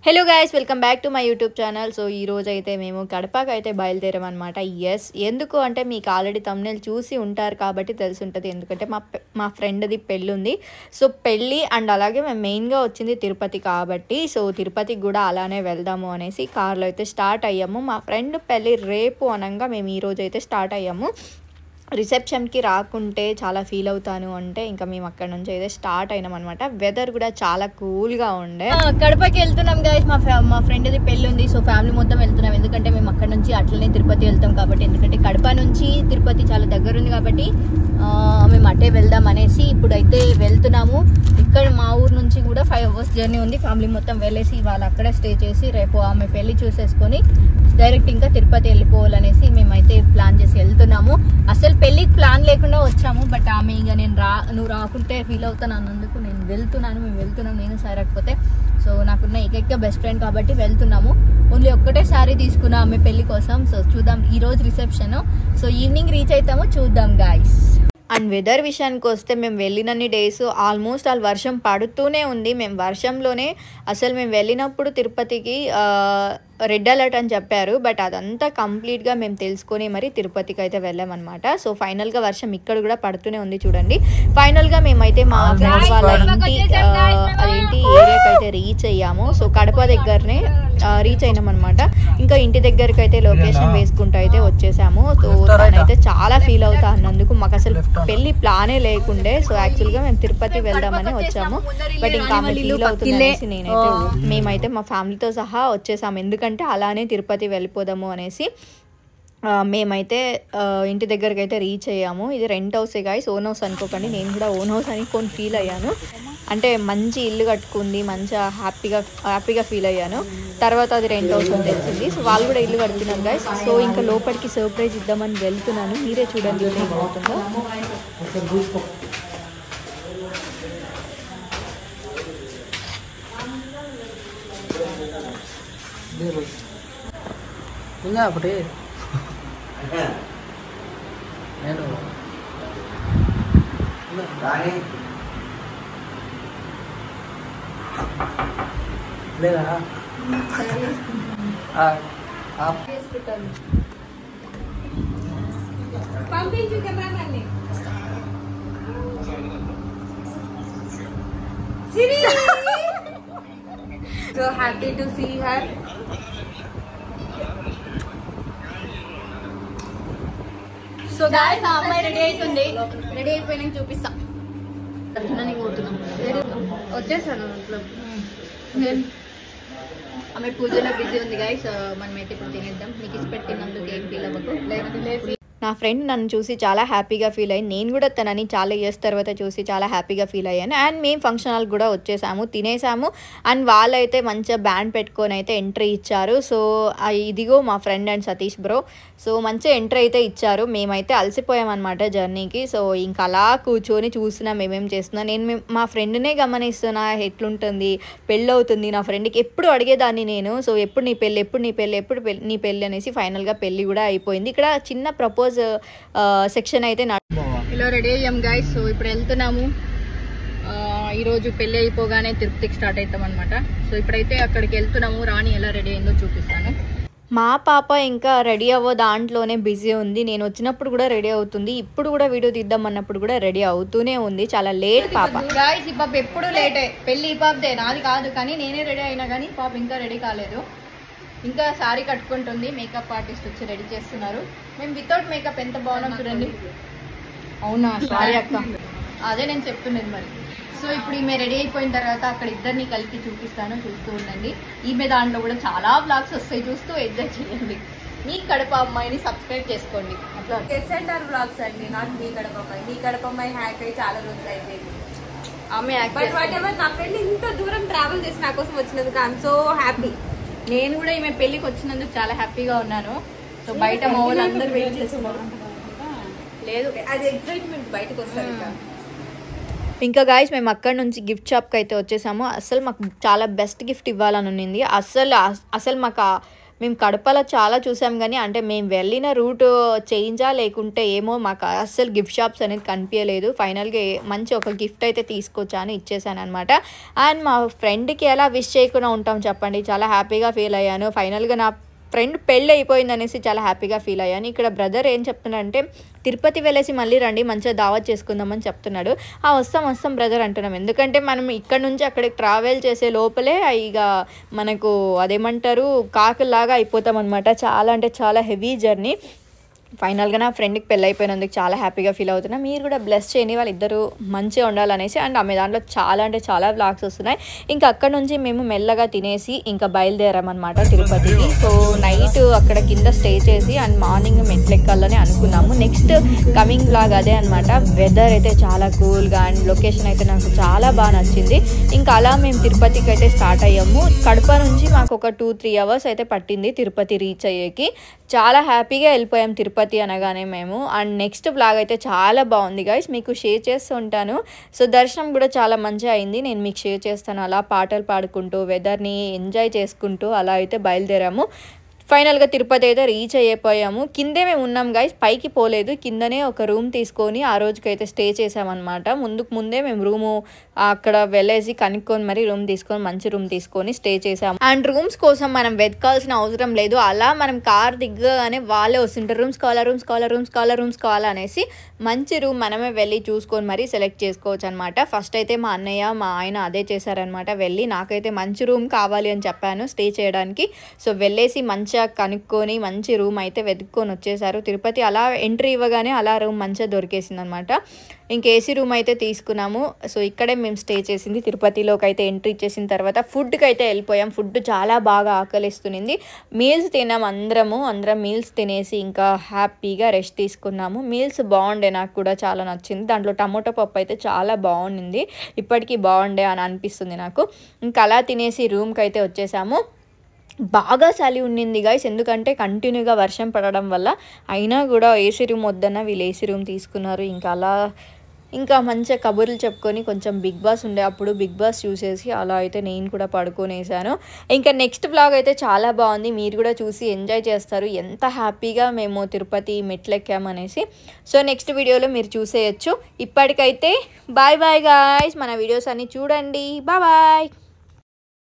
Hello guys, welcome back to my YouTube channel. So ఈ రోజు అయితే మేము కడపకి అయితే బయలుదేరామన్నమాట. ఎస్, ఎందుకు అంటే మీకు ఆల్రెడీ థంబ్నెయిల్ చూసి ఉంటారు కాబట్టి తెలిసి ఉంటుంది. ఎందుకంటే మా ఫ్రెండ్ది పెళ్ళి ఉంది. సో పెళ్ళి అండ్ అలాగే మేము మెయిన్గా వచ్చింది తిరుపతి కాబట్టి సో తిరుపతికి కూడా అలానే వెళ్దాము అనేసి కార్లో అయితే స్టార్ట్ అయ్యాము. మా ఫ్రెండ్ పెళ్ళి రేపు అనగా మేము ఈరోజు అయితే స్టార్ట్ అయ్యాము. రిసెప్షన్కి రాకుంటే చాలా ఫీల్ అవుతాను అంటే ఇంకా మేము అక్కడ నుంచి అయితే స్టార్ట్ అయినాం అనమాట. వెదర్ కూడా చాలా కూల్గా ఉండే. కడపకి వెళ్తున్నాం గైస్, మా ఫ్రెండ్ది పెళ్ళి ఉంది. సో ఫ్యామిలీ మొత్తం వెళ్తున్నాం. ఎందుకంటే మేము అక్కడ నుంచి అట్లనే తిరుపతి వెళ్తాం కాబట్టి, ఎందుకంటే కడప నుంచి తిరుపతి చాలా దగ్గర ఉంది కాబట్టి మేము అట్టే వెళ్దాం అనేసి ఇప్పుడైతే వెళ్తున్నాము. ఇక్కడ మా ఊరు నుంచి కూడా 5 hours జర్నీ ఉంది. ఫ్యామిలీ మొత్తం వెళ్ళేసి వాళ్ళు అక్కడే స్టే చేసి రేపు ఆమె పెళ్లి చూసేసుకొని డైరెక్ట్ ఇంకా తిరుపతి వెళ్ళిపోవాలనేసి మేమైతే ప్లాన్ చేసి వెళ్తున్నాము. అసలు పెళ్ళికి ప్లాన్ లేకుండా వచ్చాము, బట్ ఆమె ఇంకా నువ్వు రాకుంటే ఫీల్ అవుతాను అన్నందుకు మేము వెళ్తున్నాం నేను సారకపోతే. సో నాకున్న ఏకైక బెస్ట్ ఫ్రెండ్ కాబట్టి వెళ్తున్నాము. ఓన్లీ ఒక్కటే శారీ తీసుకున్నా ఆమె పెళ్లి కోసం. సో చూద్దాం, ఈ రోజు రిసెప్షన్. సో ఈవినింగ్ రీచ్ అవుతాము, చూద్దాం గాయస్. అండ్ వెదర్ విషయానికి వస్తే మేము వెళ్ళినన్ని డేస్ ఆల్మోస్ట్ వర్షం పడుతూనే ఉంది. మేము వర్షంలోనే అసలు మేము వెళ్ళినప్పుడు తిరుపతికి రెడ్ అలర్ట్ అని చెప్పారు, బట్ అదంతా కంప్లీట్గా మేము తెలుసుకొని మరి తిరుపతికి అయితే వెళ్ళామన్నమాట. సో ఫైనల్గా వర్షం ఇక్కడ కూడా పడుతూనే ఉంది చూడండి. ఫైనల్గా మేమైతే మా ఫ్రెండ్ వాళ్ళ అదేంటి ఏరియాకి అయితే రీచ్ అయ్యాము. సో కడప దగ్గరనే రీచ్ అయినాం అనమాట. ఇంకా ఇంటి దగ్గరికి అయితే లొకేషన్ వేసుకుంటూ అయితే వచ్చేసాము. సో తనైతే చాలా ఫీల్ అవుతా అన్నందుకు మాకు అసలు పెళ్లి ప్లానే లేకుండే. సో యాక్చువల్గా మేము తిరుపతి వెళ్దామని వచ్చాము, బట్ ఇంకా ఆమె ఫీల్ అవుతుంది అనేసి మేమైతే మా ఫ్యామిలీతో సహా వచ్చేసాము. ఎందుకంటే అలానే తిరుపతి వెళ్ళిపోదాము అనేసి మేమైతే ఇంటి దగ్గరికి అయితే రీచ్ అయ్యాము. ఇది రెంట్ హౌసే గాయ్స్, ఓన్ హౌస్ అనుకోకండి. నేను కూడా ఓన్ హౌస్ అని కొన్ని ఫీల్ అయ్యాను. అంటే మంచి ఇల్లు కట్టుకుంది, మంచిగా హ్యాపీగా ఫీల్ అయ్యాను. తర్వాత అది రెంట్ హౌస్ అని తెలిసింది. సో వాళ్ళు కూడా ఇల్లు కడుతున్నారు గాయ్స్. సో ఇంకా లోపలికి సర్ప్రైజ్ ఇద్దామని వెళ్తున్నాను. మీరే చూడండి ఏమవుతుందో. ఒకటి నేను లేదా పంపించు కెమెరామెన్ని. So happy to see her. So guys ఆ అమ్మాయి రెడీ అవుతుంది. రెడీ అయిపోయినాక చూపిస్తా. వచ్చేసాను ఇంట్లో. ఆమె పూజలో బిజీ ఉంది గాయ్స్. మనమైతే ఇప్పుడు తినేద్దాం. మీకు ఇచ్చి పెట్టినందుకు ఏం ఫీల్ అవ్వకు. లేదు, నా ఫ్రెండ్ నన్ను చూసి చాలా హ్యాపీగా ఫీల్ అయ్యింది. నేను కూడా తనని చాలా ఇయర్స్ తర్వాత చూసి చాలా హ్యాపీగా ఫీల్ అయ్యాను. అండ్ మేము ఫంక్షన్ హాల్ కూడా వచ్చేసాము, తినేసాము. అండ్ వాళ్ళైతే మంచిగా బ్యాండ్ పెట్టుకొని అయితే ఎంట్రీ ఇచ్చారు. సో ఇదిగో మా friend and Satish bro. So మంచిగా ఎంట్రీ అయితే ఇచ్చారు. మేమైతే అలసిపోయామన్నమాట జర్నీకి. సో ఇంకా అలా కూర్చొని చూసినా మేమేం చేస్తున్నా. నేను మా ఫ్రెండ్నే గమనిస్తున్నా ఎట్లుంటుంది, పెళ్ళి అవుతుంది. నా ఫ్రెండ్కి ఎప్పుడు అడిగేదాన్ని నేను, సో ఎప్పుడు నీ పెళ్ళి అనేసి ఫైనల్గా పెళ్ళి కూడా అయిపోయింది. ఇక్కడ చిన్న ప్రపోజ్ సెక్షన్ అయితే ఇలా రెడీ అయ్యాం గైస్. సో ఇప్పుడు వెళ్తున్నాము. ఈరోజు పెళ్ళి అయిపోగానే తిరుపతికి స్టార్ట్ అవుతాం అనమాట. సో ఇప్పుడైతే అక్కడికి వెళ్తున్నాము. రాణి ఎలా రెడీ అయిందో చూపిస్తాను. మా పాప ఇంకా రెడీ అవ్వ దాంట్లోనే బిజీ ఉంది. నేను వచ్చినప్పుడు కూడా రెడీ అవుతుంది, ఇప్పుడు కూడా వీడియో తీద్దాం అన్నప్పుడు కూడా రెడీ అవుతూనే ఉంది. చాలా లేట్ పాప గాయ్స్. ఈ పాప ఎప్పుడు లేటే. పెళ్ళి ఈ పాపదే, నాది కాదు. కానీ నేనే రెడీ అయినా కానీ పాప ఇంకా రెడీ కాలేదు. ఇంకా శారీ కట్టుకుంటుంది. మేకప్ ఆర్టిస్ట్ వచ్చి రెడీ చేస్తున్నారు. మేము వితౌట్ మేకప్ ఎంత బాగున్నాం చూడండి. అవునా, సారీ అక్క, అదే నేను చెప్తున్నది మరి. సో ఇప్పుడు ఈమె రెడీ అయిపోయిన తర్వాత అక్కడ ఇద్దరిని కలిపి చూపిస్తాను, చూస్తూ ఉండండి. ఈమె దాంట్లో కూడా చాలా వ్లాగ్స్ వస్తాయి, చూస్తూ ఎంజాయ్ చేయండి. మీ కడప అమ్మాయిని సబ్స్క్రైబ్ చేసుకోండి. అట్లా ఎస్ఎన్ఆర్ వ్లాగ్స్ అండి, నాట్ మీ కడప అమ్మాయి. మీ కడప అమ్మాయి హ్యాక్ అయ్యి చాలా రోజులు అయిపోయింది. ఆమె నా ఫ్రెండ్ ఇంత దూరం ట్రావెల్ చేసి నా కోసం వచ్చినందుకు ఐఎమ్ సో హ్యాపీ. నేను కూడా ఈమె పెళ్ళికి వచ్చినందుకు చాలా హ్యాపీగా ఉన్నాను. సో బయట మా వాళ్ళు అందరూ వెయిట్ చేస్తున్నారు. లేదు, అది ఎక్సైట్మెంట్ బయటకు వస్తారు. ఇంకా గాయస్ మేము అక్కడ నుంచి గిఫ్ట్ షాప్కి అయితే వచ్చేసాము. అసలు మాకు చాలా బెస్ట్ గిఫ్ట్ ఇవ్వాలని ఉన్నింది. అసలు మాకు మేము కడపలో చాలా చూసాం కానీ అంటే మేము వెళ్ళిన రూట్ చేంజా లేకుంటే ఏమో మాకు అస్సలు గిఫ్ట్ షాప్స్ అనేది కనిపించలేదు. ఫైనల్గా మంచి ఒక గిఫ్ట్ అయితే తీసుకొచ్చాను, ఇచ్చేసాను అనమాట. అండ్ మా ఫ్రెండ్కి ఎలా విష్ చేయకుండా ఉంటాం చెప్పండి, చాలా హ్యాపీగా ఫీల్ అయ్యాను. ఫైనల్గా నా ఫ్రెండ్ పెళ్ళి అయిపోయింది అనేసి చాలా హ్యాపీగా ఫీల్ అయ్యాను. ఇక్కడ బ్రదర్ ఏం చెప్తున్నాడంటే తిరుపతి వెళ్ళేసి మళ్ళీ రండి, మంచిగా దావత్ చేసుకుందామని చెప్తున్నాడు. వస్తాం బ్రదర్ అంటున్నాం. ఎందుకంటే మనం ఇక్కడ నుంచి అక్కడికి ట్రావెల్ చేసే లోపలే ఇక మనకు అదేమంటారు కాకులాగా అయిపోతాం అనమాట. చాలా అంటే చాలా హెవీ జర్నీ. ఫైనల్గా నా ఫ్రెండ్కి పెళ్ళి అయిపోయినందుకు చాలా హ్యాపీగా ఫీల్ అవుతున్నా. మీరు కూడా బ్లెస్ చేయండి, వాళ్ళిద్దరూ మంచిగా ఉండాలనేసి. అండ్ ఆమె దాంట్లో చాలా అంటే చాలా వ్లాగ్స్ వస్తున్నాయి. ఇంకా అక్కడ నుంచి మేము మెల్లగా తినేసి ఇంకా బయలుదేరామన్నమాట తిరుపతికి. సో నైట్ అక్కడ కింద స్టే చేసి అండ్ మార్నింగ్ మెట్లెక్కాలని అనుకున్నాము. నెక్స్ట్ కమింగ్ వ్లాగ్ అదే అనమాట. వెదర్ అయితే చాలా కూల్గా అండ్ లొకేషన్ అయితే నాకు చాలా బాగా నచ్చింది. ఇంకా అలా మేము తిరుపతికి అయితే స్టార్ట్ అయ్యాము. కడప నుంచి మాకు ఒక 2-3 అవర్స్ అయితే పట్టింది తిరుపతి రీచ్ అయ్యేకి. చాలా హ్యాపీగా వెళ్ళిపోయాం తిరుపతి అనగానే మేము. అండ్ నెక్స్ట్ వ్లాగ్ అయితే చాలా బాగుంది గైస్, మీకు షేర్ చేస్తూ ఉంటాను. సో దర్శనం కూడా చాలా మంచిగా అయింది, నేను మీకు షేర్ చేస్తాను. అలా పాటలు పాడుకుంటూ వెదర్ని ఎంజాయ్ చేసుకుంటూ అలా అయితే బయలుదేరాము. ఫైనల్గా తిరుపతి అయితే రీచ్ అయిపోయాము. కిందే మేము ఉన్నాం గైస్, పైకి పోలేదు. కిందనే ఒక రూమ్ తీసుకొని ఆ రోజుకైతే స్టే చేసామన్నమాట. ముందే మేము రూము అక్కడ వెళ్ళేసి కనుక్కొని మరి రూమ్ తీసుకొని మంచి రూమ్ తీసుకొని స్టే చేసాము. అండ్ రూమ్స్ కోసం మనం వెతకాల్సిన అవసరం లేదు, అలా మనం కార్ దిగ్గగానే వాళ్ళే వస్తుంటారు రూమ్స్ కావాలా అనేసి. మంచి రూమ్ మనమే వెళ్ళి చూసుకొని మరి సెలెక్ట్ చేసుకోవచ్చు అనమాట. ఫస్ట్ అయితే మా అన్నయ్య మా ఆయన అదే చేశారనమాట. వెళ్ళి నాకైతే మంచి రూమ్ కావాలి అని చెప్పాను స్టే చేయడానికి. సో వెళ్ళేసి మంచిగా కనుక్కొని మంచి రూమ్ అయితే వెతుక్కొని వచ్చేసారు తిరుపతి. అలా ఎంట్రీ ఇవ్వగానే అలా రూమ్ మంచిగా దొరికేసింది అనమాట. ఇంక ఏసీ రూమ్ అయితే తీసుకున్నాము. సో ఇక్కడే మేము స్టే చేసింది. తిరుపతిలోకి అయితే ఎంట్రీ ఇచ్చేసిన తర్వాత ఫుడ్కి అయితే వెళ్ళిపోయాం. ఫుడ్ చాలా బాగా ఆకలిస్తుంది. మీల్స్ తిన్నాం అందరం మీల్స్ తినేసి ఇంకా హ్యాపీగా రెస్ట్ తీసుకున్నాము. మీల్స్ బాగుండే, నాకు కూడా చాలా నచ్చింది. దాంట్లో టమోటా పప్పు అయితే చాలా బాగుండింది, ఇప్పటికీ బాగుండే అని అనిపిస్తుంది నాకు. ఇంకా అలా తినేసి రూమ్కి అయితే వచ్చేసాము. బాగా చలి ఉండింది గైస్, ఎందుకంటే కంటిన్యూగా వర్షం పడడం వల్ల. అయినా కూడా ఏసీ రూమ్ వద్దన్న వీళ్ళు ఏసీ రూమ్ తీసుకున్నారు. ఇంకా మంచిగా కబుర్లు చెప్పుకొని కొంచెం బిగ్ బాస్ ఉండే అప్పుడు బిగ్ బాస్ చూసేసి అలా అయితే నేను కూడా పడుకొనేసాను. ఇంకా నెక్స్ట్ వ్లాగ్ అయితే చాలా బాగుంది, మీరు కూడా చూసి ఎంజాయ్ చేస్తారు ఎంత హ్యాపీగా మేము తిరుపతి మెట్లెక్కామనేసి. సో నెక్స్ట్ వీడియోలో మీరు చూసేయచ్చు. ఇప్పటికైతే బాయ్ గాయ్స్, మన వీడియోస్ అన్నీ చూడండి. బాయ్.